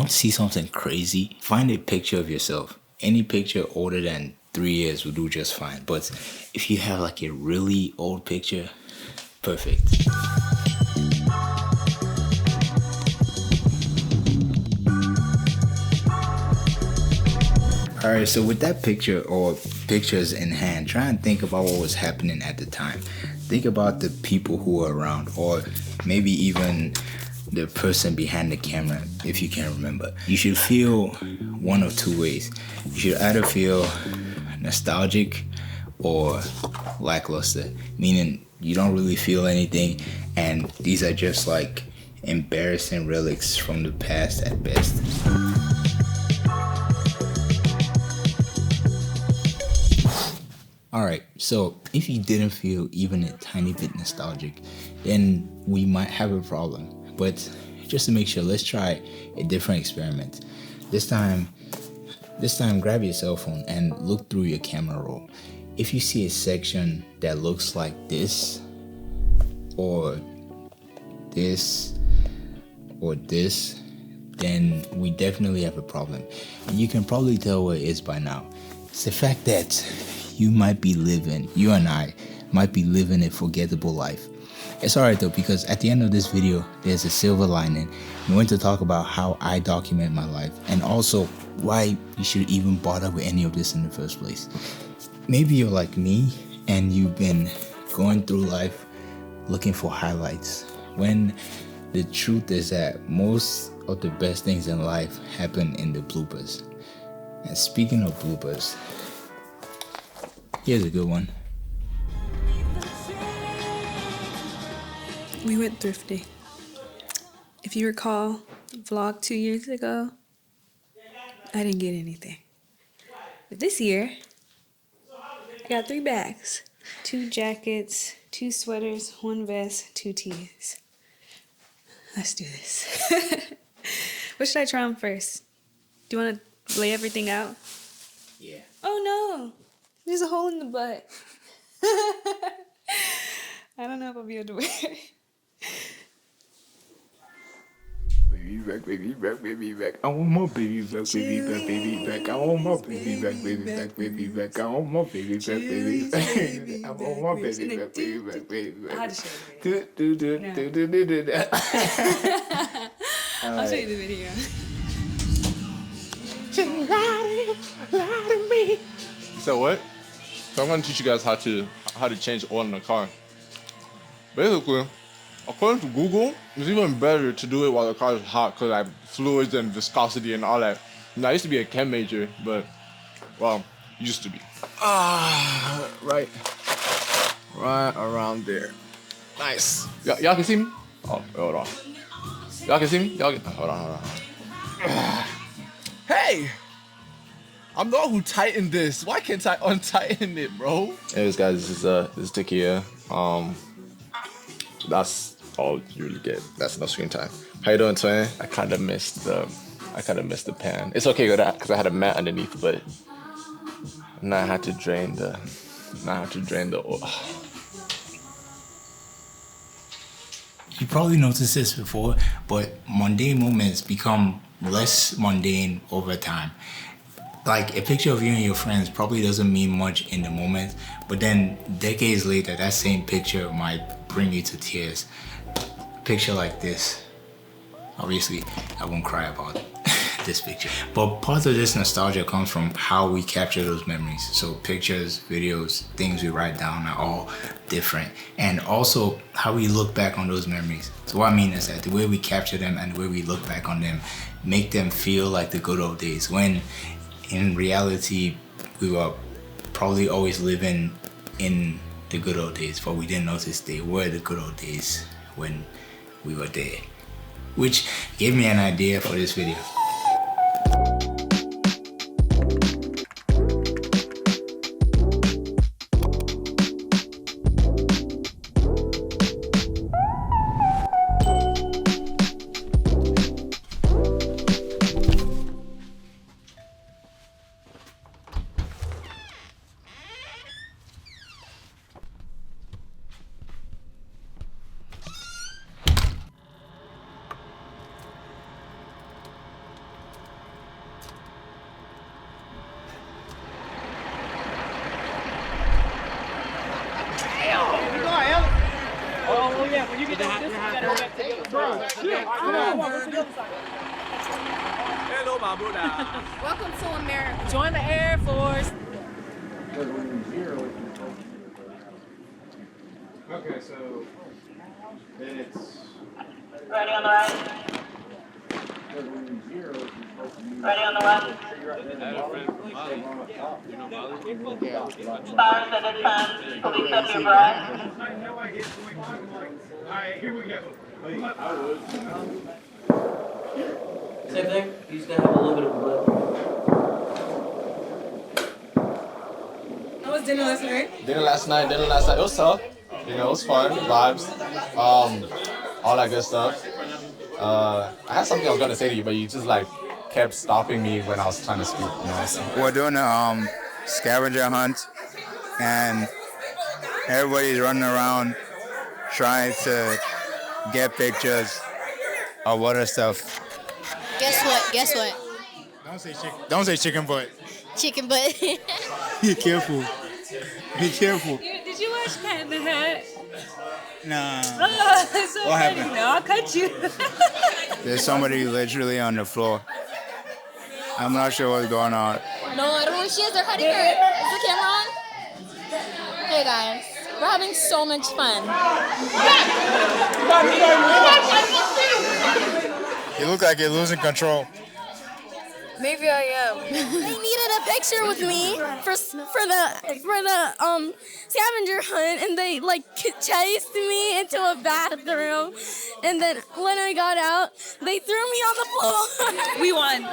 want to see something crazy, find a picture of yourself. Any picture older than 3 years will do just fine. But if you have like a really old picture, perfect. Alright, so with that picture or pictures in hand, try and think about what was happening at the time. Think about the people who were around, or maybe even the person behind the camera, if you can remember. You should feel one of two ways. You should either feel nostalgic or lackluster, meaning you don't really feel anything, and these are just like embarrassing relics from the past at best. Alright, so if you didn't feel even a tiny bit nostalgic, then we might have a problem. But just to make sure, let's try a different experiment. This time grab your cell phone and look through your camera roll. If you see a section that looks like this, or this, or this, then we definitely have a problem. And you can probably tell what it is by now. It's the fact that you and I might be living a forgettable life. It's alright though, because at the end of this video, there's a silver lining. I'm going to talk about how I document my life, and also why you should even bother with any of this in the first place. Maybe you're like me, and you've been going through life looking for highlights, when the truth is that most of the best things in life happen in the bloopers. And speaking of bloopers, here's a good one. We went thrifting. If you recall, the vlog 2 years ago, I didn't get anything. But this year, I got 3 bags. 2 jackets, 2 sweaters, 1 vest, 2 tees. Let's do this. What should I try on first? Do you want to lay everything out? Yeah. Oh no! There's a hole in the butt. I don't know if I'll be able to wear it. Baby back, baby back, baby back. I want more baby back, baby back, baby back. I want more baby back, baby back, baby back. I want more baby back, baby back. I want more baby back, baby back, baby back. I'll just show you the video. I'll show you the video. So what? So I'm gonna teach you guys how to change oil in a car. Basically, according to Google, it's even better to do it while the car is hot because like fluids and viscosity and all that. I used to be a chem major, but well, used to be. Right around there. Nice. Y'all can see me? Oh, hold on. Y'all can see me? Hold on. Hey! I'm the one who tightened this. Why can't I untighten it, bro? Anyways, guys, this is Thingies I. That's all you really get. That's no screen time. How you doing, twin? I kind of missed the pan. It's okay with that because I had a mat underneath, but now I had to drain the oil. You probably noticed this before, but mundane moments become less mundane over time. Like a picture of you and your friends probably doesn't mean much in the moment, but then decades later, that same picture might bring you to tears. A picture like this, obviously I won't cry about this picture, but part of this nostalgia comes from how we capture those memories. So pictures, videos, things we write down are all different, and also how we look back on those memories. So what I mean is that the way we capture them and the way we look back on them make them feel like the good old days, when in reality we were probably always living in the good old days, but we didn't notice they were the good old days when we were there. Which gave me an idea for this video. Oh yeah, when you get that, you gotta go back to the other side. Hello, my Buddha. Welcome to America. Join the Air Force. Okay, so then it's Ready on the right. Ready on the left. Stars at a time. Police up your bride. Alright, here we go. Same thing. You just gotta have a little bit of a blip. How was dinner last night? Dinner last night. It was tough. You know, it was fun. Vibes. All that good stuff. I had something I was gonna say to you, but you just like kept stopping me when I was trying to speak. You know, so. We're doing a scavenger hunt, and everybody's running around trying to get pictures of other stuff. Guess what? Don't say chicken butt. Chicken butt. Be careful. Be careful. Did you watch Cat in the Hat? Nah. Oh, that's so What funny. happened? No, I'll cut you. There's somebody literally on the floor. I'm not sure what's going on. No, I don't know where she is. They're hiding her. Is the camera on? Hey guys, we're having so much fun. You look like you're losing control. Maybe I am. They needed a picture with me for the scavenger hunt, and they like chased me into a bathroom, and then when I got out, they threw me on the floor. We won.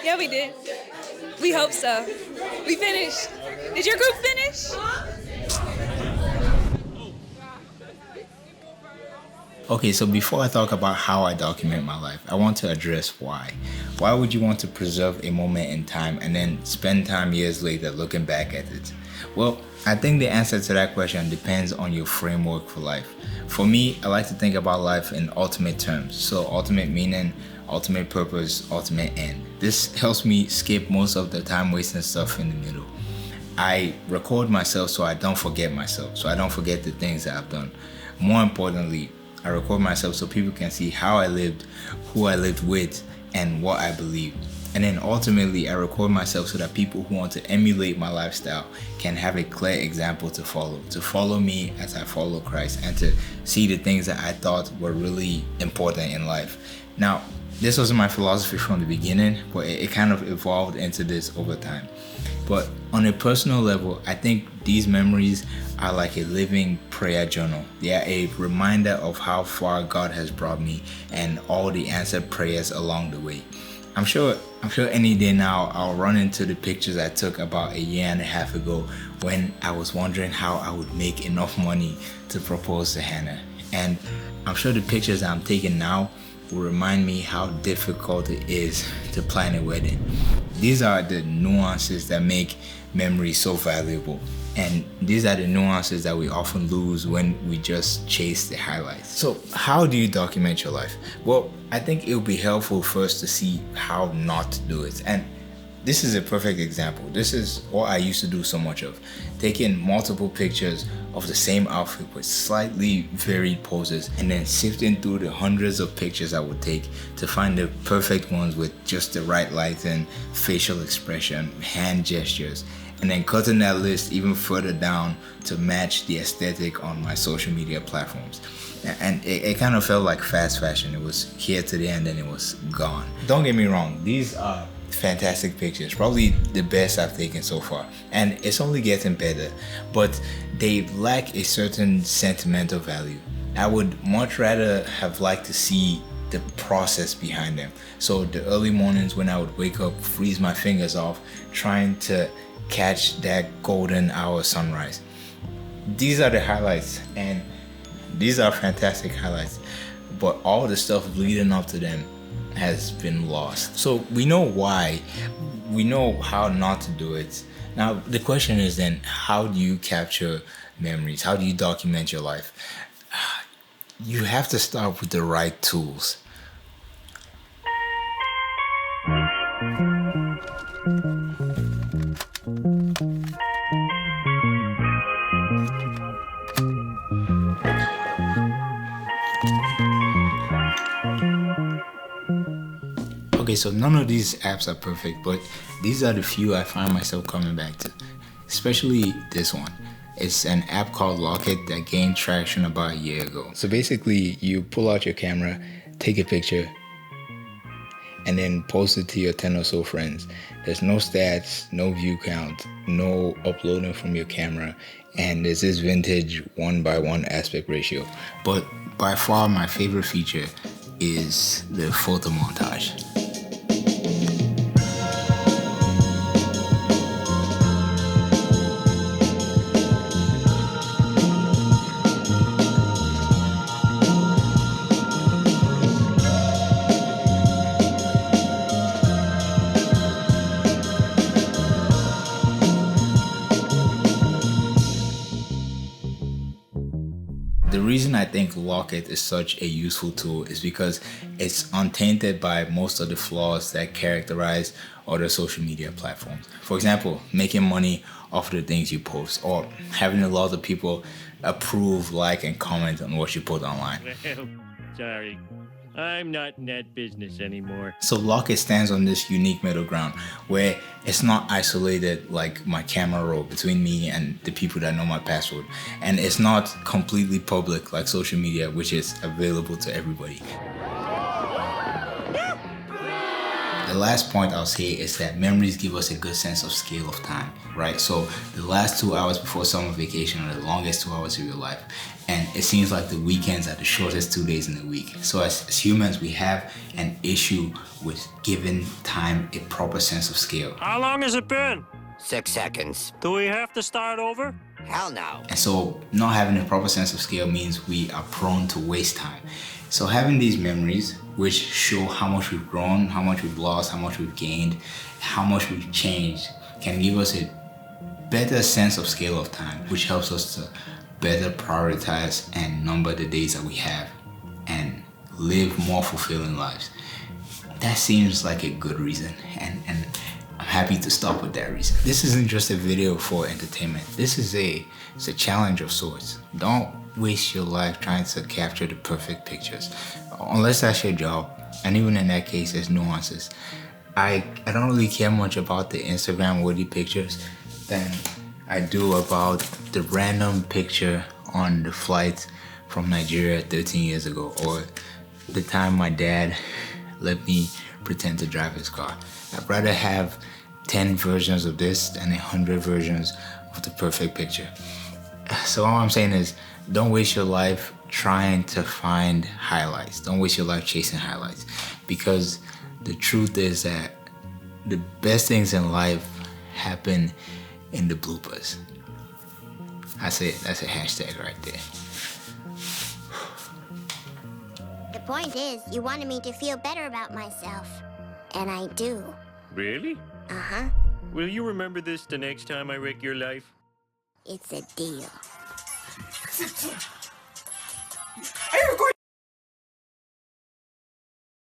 Yeah, we did. We hope so. We finished. Did your group finish? Okay, so before I talk about how I document my life, I want to address why. Why would you want to preserve a moment in time and then spend time years later looking back at it? Well, I think the answer to that question depends on your framework for life. For me, I like to think about life in ultimate terms. So ultimate meaning, ultimate purpose, ultimate end. This helps me skip most of the time wasting stuff in the middle. I record myself so I don't forget myself, so I don't forget the things that I've done. More importantly, I record myself so people can see how I lived, who I lived with, and what I believe. And then ultimately, I record myself so that people who want to emulate my lifestyle can have a clear example to follow me as I follow Christ, and to see the things that I thought were really important in life. Now, this wasn't my philosophy from the beginning, but it kind of evolved into this over time. But on a personal level, I think these memories are like a living prayer journal. They are a reminder of how far God has brought me and all the answered prayers along the way. I'm sure any day now I'll run into the pictures I took about a year and a half ago when I was wondering how I would make enough money to propose to Hannah. And I'm sure the pictures I'm taking now will remind me how difficult it is to plan a wedding. These are the nuances that make memory so valuable. And these are the nuances that we often lose when we just chase the highlights. So how do you document your life? Well, I think it would be helpful first to see how not to do it. And this is a perfect example. This is what I used to do so much of. Taking multiple pictures of the same outfit with slightly varied poses, and then sifting through the hundreds of pictures I would take to find the perfect ones with just the right lighting, facial expression, hand gestures, and then cutting that list even further down to match the aesthetic on my social media platforms. And it kind of felt like fast fashion. It was here to the end and it was gone. Don't get me wrong, these are fantastic pictures, probably the best I've taken so far, and it's only getting better, but they lack a certain sentimental value. I would much rather have liked to see the process behind them. So the early mornings when I would wake up, freeze my fingers off, trying to catch that golden hour sunrise. These are the highlights, and these are fantastic highlights, but all the stuff leading up to them has been lost. So we know why, we know how not to do it. Now the question is then, how do you capture memories? How do you document your life? You have to start with the right tools. Okay, so none of these apps are perfect, but these are the few I find myself coming back to. Especially this one. It's an app called Locket that gained traction about a year ago. So basically, you pull out your camera, take a picture, and then post it to your 10 or so friends. There's no stats, no view count, no uploading from your camera, and there's this vintage 1:1 aspect ratio. But by far my favorite feature is the photo montage. The reason I think Locket is such a useful tool is because it's untainted by most of the flaws that characterize other social media platforms. For example, making money off the things you post, or having a lot of people approve, like, and comment on what you put online. Well, sorry. I'm not in that business anymore. So Locket stands on this unique middle ground where it's not isolated like my camera roll between me and the people that know my password. And it's not completely public like social media, which is available to everybody. The last point I'll say is that memories give us a good sense of scale of time, right? So the last 2 hours before summer vacation are the longest 2 hours of your life. And it seems like the weekends are the shortest 2 days in the week. So as humans, we have an issue with giving time a proper sense of scale. How long has it been? 6 seconds. Do we have to start over? Hell no. And so not having a proper sense of scale means we are prone to waste time. So having these memories, which show how much we've grown, how much we've lost, how much we've gained, how much we've changed, can give us a better sense of scale of time, which helps us to better prioritize and number the days that we have and live more fulfilling lives. That seems like a good reason, and I'm happy to stop with that reason. This isn't just a video for entertainment. This is it's a challenge of sorts. Don't waste your life trying to capture the perfect pictures, unless that's your job. And even in that case, there's nuances. I don't really care much about the Instagram worthy pictures than I do about the random picture on the flight from Nigeria 13 years ago, or the time my dad let me pretend to drive his car. I'd rather have 10 versions of this than 100 versions of the perfect picture. So all I'm saying is, don't waste your life trying to find highlights. Don't waste your life chasing highlights, because the truth is that the best things in life happen in the bloopers. That's it. That's a hashtag right there. The point is, you wanted me to feel better about myself. And I do. Really? Uh-huh. Will you remember this the next time I wreck your life? It's a deal.